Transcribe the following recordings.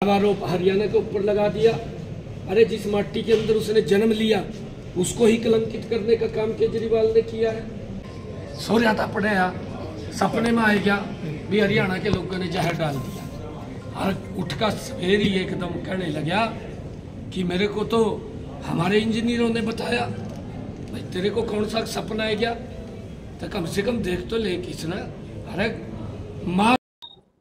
अब आरोप हरियाणा के ऊपर लगा दिया। अरे जिस माटी के अंदर उसने जन्म लिया उसको ही कलंकित करने का काम केजरीवाल ने किया है। सो जाता पड़े सपने में आए क्या भी हरियाणा के लोगों ने जहर डाल दिया और उठ का सवेर ही एकदम कहने लगा कि मेरे को तो हमारे इंजीनियरों ने बताया। भाई तेरे को कौन सा सपना है क्या, तो कम से कम देख तो ले किसने। अरे माँ।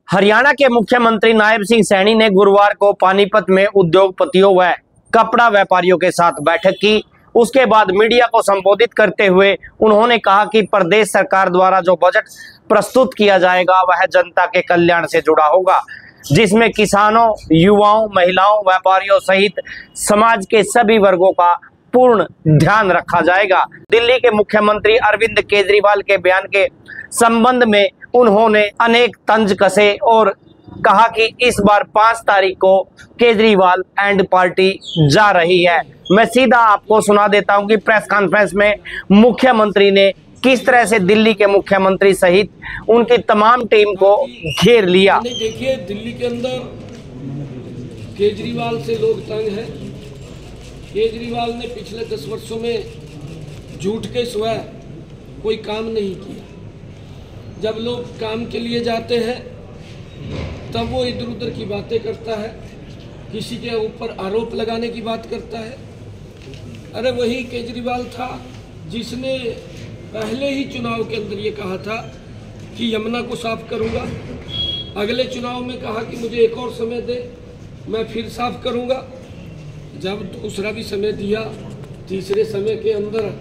हरियाणा के मुख्यमंत्री नायब सिंह सैनी ने गुरुवार को पानीपत में उद्योगपतियों व कपड़ा व्यापारियों के साथ बैठक की। उसके बाद मीडिया को संबोधित करते हुए उन्होंने कहा कि प्रदेश सरकार द्वारा जो बजट प्रस्तुत किया जाएगा वह जनता के कल्याण से जुड़ा होगा, जिसमें किसानों, युवाओं, महिलाओं, व्यापारियों सहित समाज के सभी वर्गों का पूर्ण ध्यान रखा जाएगा। दिल्ली के मुख्यमंत्री अरविंद केजरीवाल के बयान के संबंध में उन्होंने अनेक तंज कसे और कहा कि इस बार 5 तारीख को केजरीवाल एंड पार्टी जा रही है। मैं सीधा आपको सुना देता हूं कि प्रेस कॉन्फ्रेंस में मुख्यमंत्री ने किस तरह से दिल्ली के मुख्यमंत्री सहित उनकी तमाम टीम को घेर लिया। देखिए, दिल्ली के अंदर केजरीवाल से लोग तंग हैं। केजरीवाल ने पिछले 10 वर्षों में झूठ के सिवा कोई काम नहीं किया। जब लोग काम के लिए जाते हैं तब वो इधर उधर की बातें करता है, किसी के ऊपर आरोप लगाने की बात करता है। अरे वही केजरीवाल था जिसने पहले ही चुनाव के अंदर ये कहा था कि यमुना को साफ करूंगा। अगले चुनाव में कहा कि मुझे एक और समय दे, मैं फिर साफ करूंगा। जब दूसरा भी समय दिया, तीसरे समय के अंदर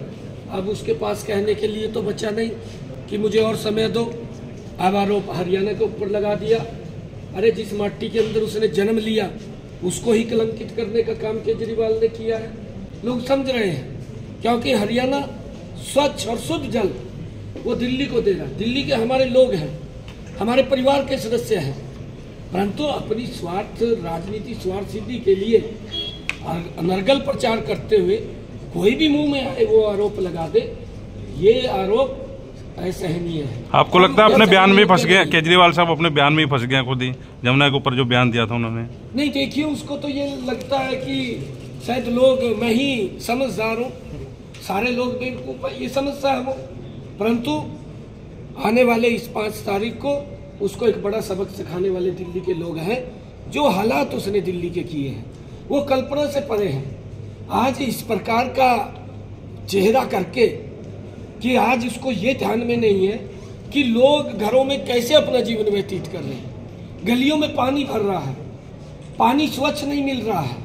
अब उसके पास कहने के लिए तो बचा नहीं कि मुझे और समय दो। अब आरोप हरियाणा के ऊपर लगा दिया। अरे जिस माटी के अंदर उसने जन्म लिया उसको ही कलंकित करने का काम केजरीवाल ने किया है। लोग समझ रहे हैं क्योंकि हरियाणा स्वच्छ और शुद्ध जल वो दिल्ली को दे रहा। दिल्ली के हमारे लोग हैं, हमारे परिवार के सदस्य हैं, परंतु अपनी स्वार्थ राजनीति स्वार्थ सिद्धि के लिए अनर्गल प्रचार करते हुए कोई भी मुंह में आए वो आरोप लगा दे, ये आरोप असहनीय है। आपको लगता है अपने बयान में फंस गए केजरीवाल साहब? अपने बयान में ही फंस गए खुद ही, यमुना के ऊपर जो बयान दिया था उन्होंने। नहीं, देखिए, उसको तो ये लगता है कि शायद लोग, मैं ही समझदार हूँ, सारे लोग बेवकूफ है, ये समझता है वो। परंतु आने वाले इस 5 तारीख को उसको एक बड़ा सबक सिखाने वाले दिल्ली के लोग हैं। जो हालात उसने दिल्ली के किए हैं वो कल्पना से परे हैं। आज इस प्रकार का चेहरा करके कि आज उसको ये ध्यान में नहीं है कि लोग घरों में कैसे अपना जीवन व्यतीत कर रहे हैं। गलियों में पानी भर रहा है, पानी स्वच्छ नहीं मिल रहा है,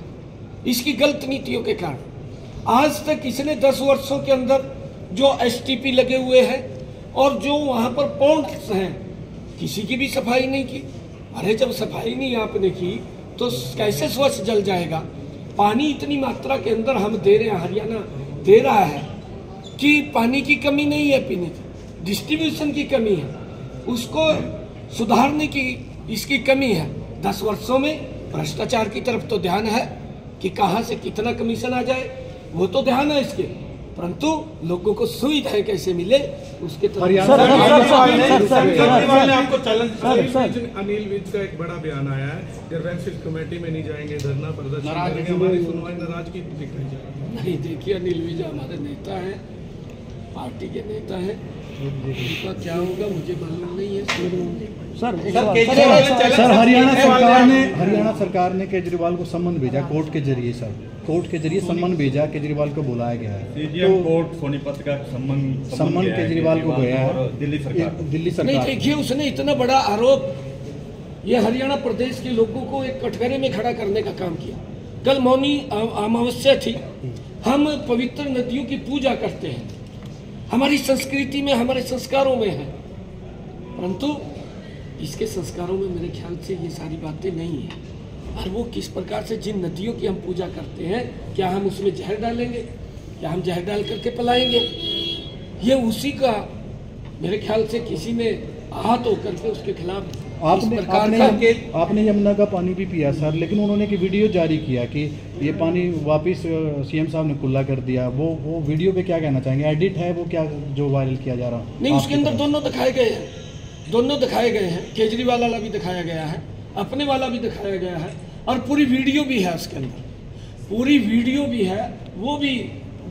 इसकी गलत नीतियों के कारण। आज तक इसने 10 वर्षों के अंदर जो एसटीपी लगे हुए हैं और जो वहां पर पॉन्ड्स हैं, किसी की भी सफाई नहीं की। अरे जब सफाई नहीं आपने की तो कैसे स्वच्छ जल जाएगा? पानी इतनी मात्रा के अंदर हम दे रहे हैं, हरियाणा दे रहा है कि पानी की कमी नहीं है, पीने की डिस्ट्रीब्यूशन की कमी है, उसको सुधारने की इसकी कमी है। 10 वर्षों में भ्रष्टाचार की तरफ तो ध्यान है कि कहां से कितना कमीशन आ जाए, वो तो ध्यान है इसके, परंतु लोगों को सुविधाएं कैसे मिले उसके तरफ। आपको चैलेंज अनिल विज का एक बड़ा बयान आया है, डिफेंसिव कमेटी में नहीं जाएंगे, धरना प्रदर्शन करेंगे, हमारी सुनवाई नाराजगी दिखाई जाएगी। नहीं, देखिए, अनिल विज हमारे नेता हैं, पार्टी के नेता हैं, उनका क्या होगा मुझे मालूम नहीं है। सर हरियाणा सरकार ने केजरीवाल को सम्मन भेजा कोर्ट के जरिए। सर कोर्ट के जरिए सम्मन भेजा, केजरीवाल को बुलाया गया है। तो कोर्ट सोनीपत का सम्मन केजरीवाल को गया है दिल्ली सरकार। नहीं, देखिए, उसने इतना बड़ा आरोप ये हरियाणा प्रदेश के लोगों को एक कटघरे में खड़ा करने का काम किया। कल मौनी अमावस्या थी, हम पवित्र नदियों की पूजा करते हैं, हमारी संस्कृति में, हमारे संस्कारों में है, परंतु इसके संस्कारों में मेरे ख्याल से ये सारी बातें नहीं है। और वो किस प्रकार से जिन नदियों की हम पूजा करते हैं, क्या हम उसमें जहर डालेंगे? क्या हम जहर डाल करके पलाएंगे? ये उसी का मेरे ख्याल से किसी ने आहत होकर के उसके खिलाफ आपने यमुना का पानी भी पिया सर, लेकिन उन्होंने एक वीडियो जारी किया कि ये पानी वापस सीएम साहब ने खुला कर दिया। वो वीडियो पे क्या कहना चाहेंगे? एडिट है वो क्या जो वायरल किया जा रहा? नहीं, उसके अंदर दोनों दिखाए गए हैं, दोनों दिखाए गए हैं। केजरीवाल वाला भी दिखाया गया है, अपने वाला भी दिखाया गया है। और पूरी वीडियो भी है उसके अंदर, पूरी वीडियो भी है, वो भी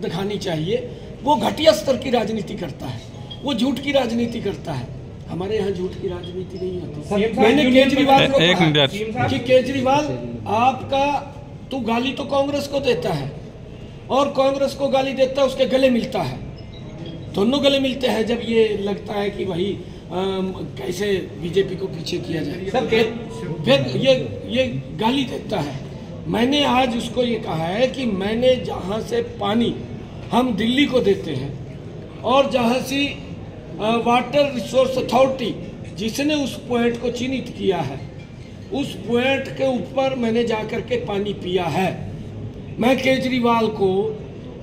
दिखानी चाहिए। वो घटिया स्तर की राजनीति करता है, वो झूठ की राजनीति करता है। हमारे यहाँ झूठ की राजनीति नहीं होती। मैंने केजरीवाल को कहा कि केजरीवाल आपका तू गाली तो कांग्रेस को देता है और कांग्रेस को गाली देता है, उसके गले मिलता है, दोनों गले मिलते हैं जब ये लगता है कि वही कैसे बीजेपी को पीछे किया जाए, फिर ये गाली देता है। मैंने आज उसको ये कहा है कि मैंने जहाँ से पानी हम दिल्ली को देते हैं और जहाँ से वाटर रिसोर्स अथॉरिटी जिसने उस पॉइंट को चिन्हित किया है, उस पॉइंट के ऊपर मैंने जाकर के पानी पिया है। मैं केजरीवाल को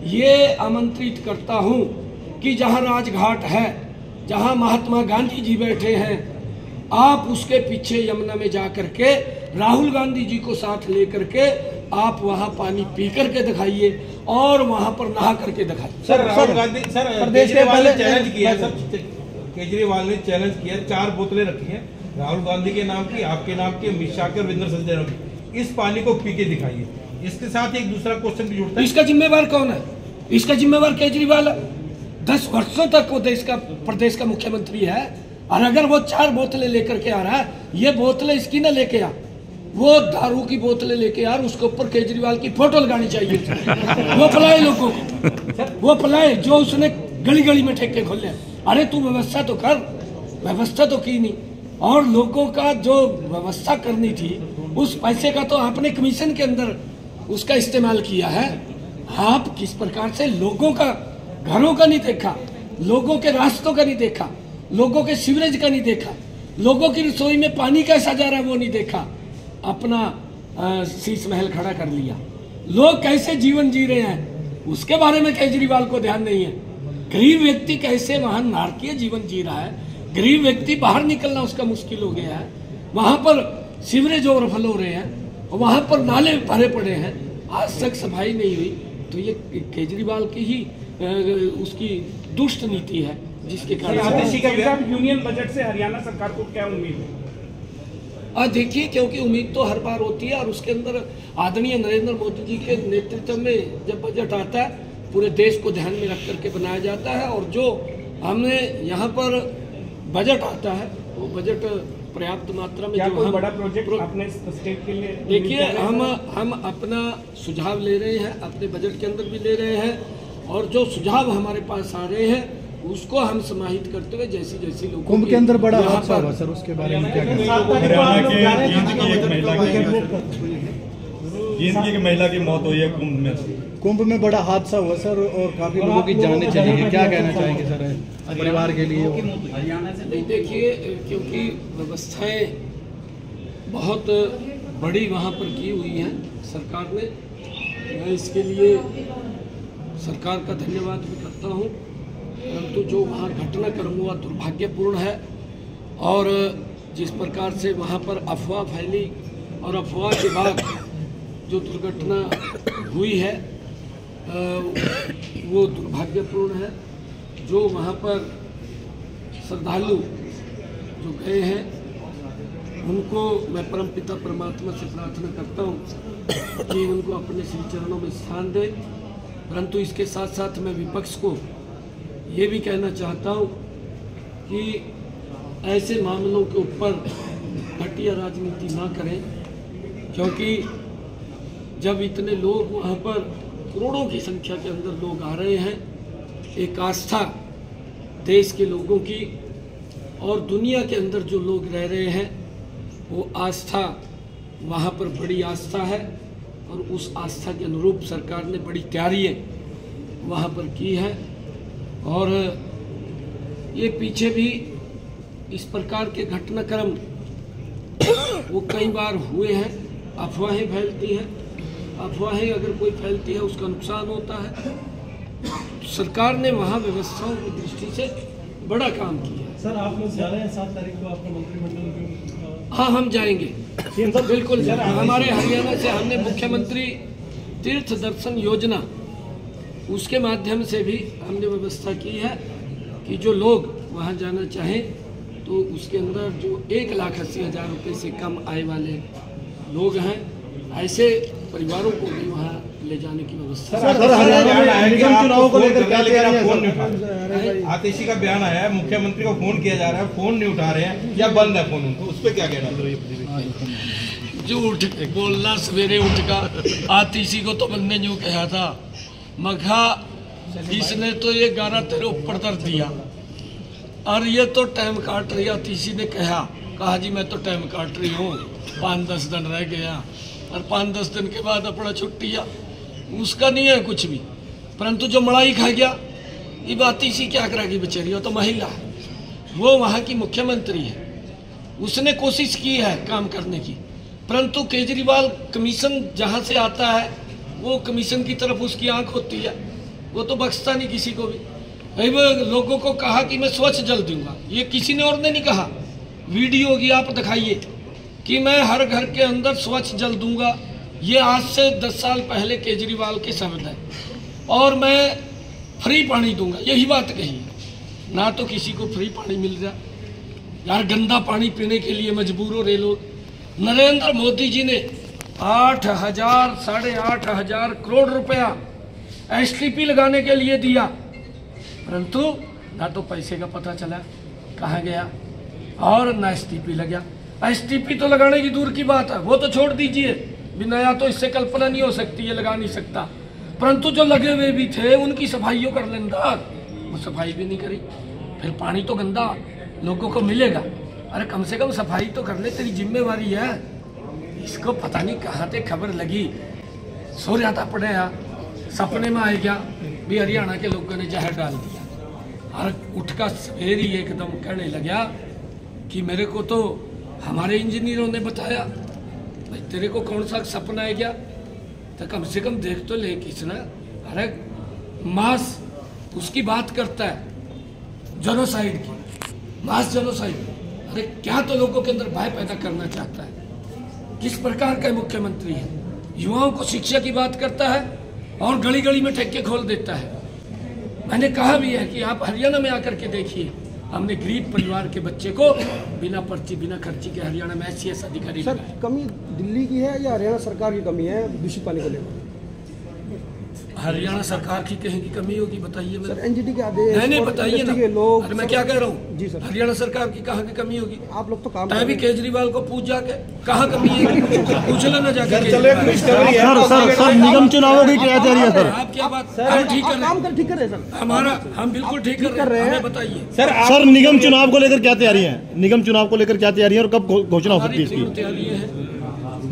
ये आमंत्रित करता हूँ कि जहाँ राजघाट है, जहाँ महात्मा गांधी जी बैठे हैं, आप उसके पीछे यमुना में जाकर के राहुल गांधी जी को साथ लेकर के आप वहाँ पानी पी करके दिखाइए और वहाँ पर नहा करके दिखाइए। सर राहुल गांधी केजरीवाल ने चैलेंज किया, केजरीवाल ने चैलेंज किया, 4 बोतलें रखी हैं राहुल गांधी के नाम की, आपके नाम की, अमित शाह के और विंदर सचदेव की, इस पानी को पी के दिखाइए। इसके साथ एक दूसरा क्वेश्चन भी जुड़ता है, इसका जिम्मेवार कौन है? इसका जिम्मेवार केजरीवाल है। 10 वर्षों तक वो देश का प्रदेश का मुख्यमंत्री है और अगर वो 4 बोतलें लेकर के आ रहा है, ये बोतलें इसकी ना लेके आ, वो दारू की बोतलें लेके यार उसके ऊपर केजरीवाल की फोटो लगानी चाहिए। वो पलाए लोगों को, वो पलाए जो उसने गली गली में ठेके खोले। अरे तू व्यवस्था तो कर, व्यवस्था तो की नहीं, और लोगों का जो व्यवस्था करनी थी उस पैसे का तो आपने कमीशन के अंदर उसका इस्तेमाल किया है। आप किस प्रकार से लोगों का घरों का नहीं देखा, लोगों के रास्तों का नहीं देखा, लोगों के सीवरेज का नहीं देखा, लोगों की रसोई में पानी कैसा जा रहा है वो नहीं देखा, अपना शीश महल खड़ा कर लिया। लोग कैसे जीवन जी रहे हैं उसके बारे में केजरीवाल को ध्यान नहीं है। गरीब व्यक्ति कैसे वहां नारकीय जीवन जी रहा है, गरीब व्यक्ति बाहर निकलना उसका मुश्किल हो गया है, वहां पर सीवरेज ओवरफ्लो हो रहे हैं, वहां पर नाले भरे पड़े हैं, आज तक सफाई नहीं हुई। तो ये केजरीवाल की ही उसकी दुष्ट नीति है जिसके कारण। यूनियन बजट से हरियाणा सरकार को क्या उम्मीद है? देखिए, क्योंकि उम्मीद तो हर बार होती है और उसके अंदर आदरणीय नरेंद्र मोदी जी के नेतृत्व में जब बजट आता है पूरे देश को ध्यान में रख करके बनाया जाता है, और जो हमने यहाँ पर बजट आता है वो बजट पर्याप्त मात्रा में क्या जो कोई हम बड़ा प्रोजेक्ट अपने स्टेट के लिए देखिए हम अपना सुझाव ले रहे हैं, अपने बजट के अंदर भी ले रहे हैं, और जो सुझाव हमारे पास आ रहे हैं उसको हम समाहित करते हुए जैसी जैसी लोगों कुंभ के अंदर बड़ा हादसा हुआ सर, उसके बारे में क्या कहना है? हरियाणा के जींद की एक महिला की मौत हुई है कुंभ में बड़ा हादसा हुआ सर, और काफी लोगों की जानें चली है, क्या कहना चाहेंगे सर परिवार के लिए? नहीं, देखिए, क्योंकि व्यवस्थाएं बहुत बड़ी वहाँ पर की हुई हैं सरकार ने, मैं इसके लिए सरकार का धन्यवाद भी करता हूँ, परंतु जो वहाँ घटनाक्रम हुआ दुर्भाग्यपूर्ण है, और जिस प्रकार से वहाँ पर अफवाह फैली और अफवाह के बाद जो दुर्घटना हुई है वो दुर्भाग्यपूर्ण है। जो वहाँ पर श्रद्धालु जो गए हैं उनको मैं परमपिता परमात्मा से प्रार्थना करता हूँ कि उनको अपने श्री चरणों में स्थान दे, परंतु इसके साथ साथ मैं विपक्ष को ये भी कहना चाहता हूँ कि ऐसे मामलों के ऊपर घटिया राजनीति ना करें, क्योंकि जब इतने लोग वहाँ पर करोड़ों की संख्या के अंदर लोग आ रहे हैं, एक आस्था देश के लोगों की और दुनिया के अंदर जो लोग रह रहे हैं वो आस्था वहाँ पर बड़ी आस्था है, और उस आस्था के अनुरूप सरकार ने बड़ी तैयारियाँ वहाँ पर की है। और ये पीछे भी इस प्रकार के घटनाक्रम वो कई बार हुए हैं। अफवाहें फैलती हैं, अफवाहें अगर कोई फैलती है उसका नुकसान होता है। सरकार ने वहाँ व्यवस्थाओं की दृष्टि से बड़ा काम किया। सर आप लोग जा रहे हैं 7 तारीख को आपका मंत्रिमंडल? हाँ, हम जाएंगे बिल्कुल सर। हमारे हरियाणा से हमने मुख्यमंत्री तीर्थ दर्शन योजना उसके माध्यम से भी हमने व्यवस्था की है कि जो लोग वहाँ जाना चाहें तो उसके अंदर जो 1,80,000 रुपये से कम आय वाले लोग हैं ऐसे परिवारों को भी वहाँ ले जाने की व्यवस्था। चुनाव को लेकर क्या फोन नहीं उठा रहे? आतिशी का बयान आया है, मुख्यमंत्री को फोन किया जा रहा है, फोन नहीं उठा रहे हैं या बंद है फोन उनको, उस पर क्या कहना? जो उठ बोलना सवेरे उठ का आतिशी को तो मैंने यूँ कहा था, मखा इसने तो ये गाना तेरे ऊपर कर दिया और ये तो टाइम काट रही। आतिशी ने कहा जी मैं तो टाइम काट रही हूँ, 5-10 दिन रह गया और 5-10 दिन के बाद अपना छुट्टियाँ, उसका नहीं है कुछ भी। परंतु जो मलाई खा गया ये बात इसी क्या करेगी बेचारी, वो तो महिला है, वो वहाँ की मुख्यमंत्री है, उसने कोशिश की है काम करने की। परंतु केजरीवाल कमीशन जहाँ से आता है वो कमीशन की तरफ उसकी आंख होती है, वो तो बख्शता नहीं किसी को भी। भाई वो लोगों को कहा कि मैं स्वच्छ जल दूंगा, ये किसी ने और ने नहीं कहा। वीडियो की आप दिखाइए कि मैं हर घर के अंदर स्वच्छ जल दूंगा, ये आज से 10 साल पहले केजरीवाल के शब्द है। और मैं फ्री पानी दूंगा, यही बात कही है। ना तो किसी को फ्री पानी मिल रहा यार, गंदा पानी पीने के लिए मजबूर हो रहे लोग। नरेंद्र मोदी जी ने 8,000-8,500 करोड़ रुपया STP लगाने के लिए दिया, परंतु ना तो पैसे का पता चला कहाँ गया और ना STP लगा। STP तो लगाने की दूर की बात है, वो तो छोड़ दीजिए, नया तो इससे कल्पना नहीं हो सकती, ये लगा नहीं सकता। परंतु जो लगे हुए भी थे उनकी सफाइयों कर लेंदा, वो सफाई भी नहीं करी। फिर पानी तो गंदा लोगों को मिलेगा, अरे कम से कम सफाई तो कर ले, तेरी जिम्मेवारी है। इसको पता नहीं कहाँ से खबर लगी, सो जाता पड़े यार, सपने में आ गया भी हरियाणा के लोगों ने जहर डाल दिया और उठ का सवेरे ही एकदम कहने लगा कि मेरे को तो हमारे इंजीनियरों ने बताया। भाई तेरे को कौन सा सपना है क्या, तो कम से कम देख तो ले किसना। अरे मास उसकी बात करता है, जेनोसाइड की, मास जेनोसाइड। अरे क्या तो लोगों के अंदर भय पैदा करना चाहता है, किस प्रकार का मुख्यमंत्री है। युवाओं को शिक्षा की बात करता है और गली गली में ठेके खोल देता है। मैंने कहा भी है कि आप हरियाणा में आकर के देखिए, हमने गरीब परिवार के बच्चे को बिना पर्ची बिना खर्ची के हरियाणा में SCS अधिकारी। सर कमी दिल्ली की है या हरियाणा सरकार की कमी है दूषित पानी को लेकर? हरियाणा सरकार की कहीं की कमी होगी बताइए। सर NGT के आदेश नहीं बताइए ना, लोग। अरे मैं क्या कह रहा हूँ जी सर, हरियाणा सरकार की कहाँ की कमी होगी? आप लोग तो काम भी केजरीवाल को पूछ जाके कहाँ कमी है, पूछ लेना जाके। सर निगम चुनावों की क्या तैयारी है? सर आप क्या बात, हम ठीक कर रहे हैं सर, हमारा हम बिल्कुल ठीक कर रहे हैं, बताइए सर निगम चुनाव को लेकर क्या तैयारी है? निगम चुनाव को लेकर क्या तैयारी है और कब घोषणा हो सकती है इसकी? तैयारी है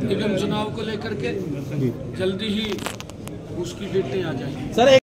निगम चुनाव को लेकर के, जल्दी ही उसकी डेटें आ जाएंगी सर।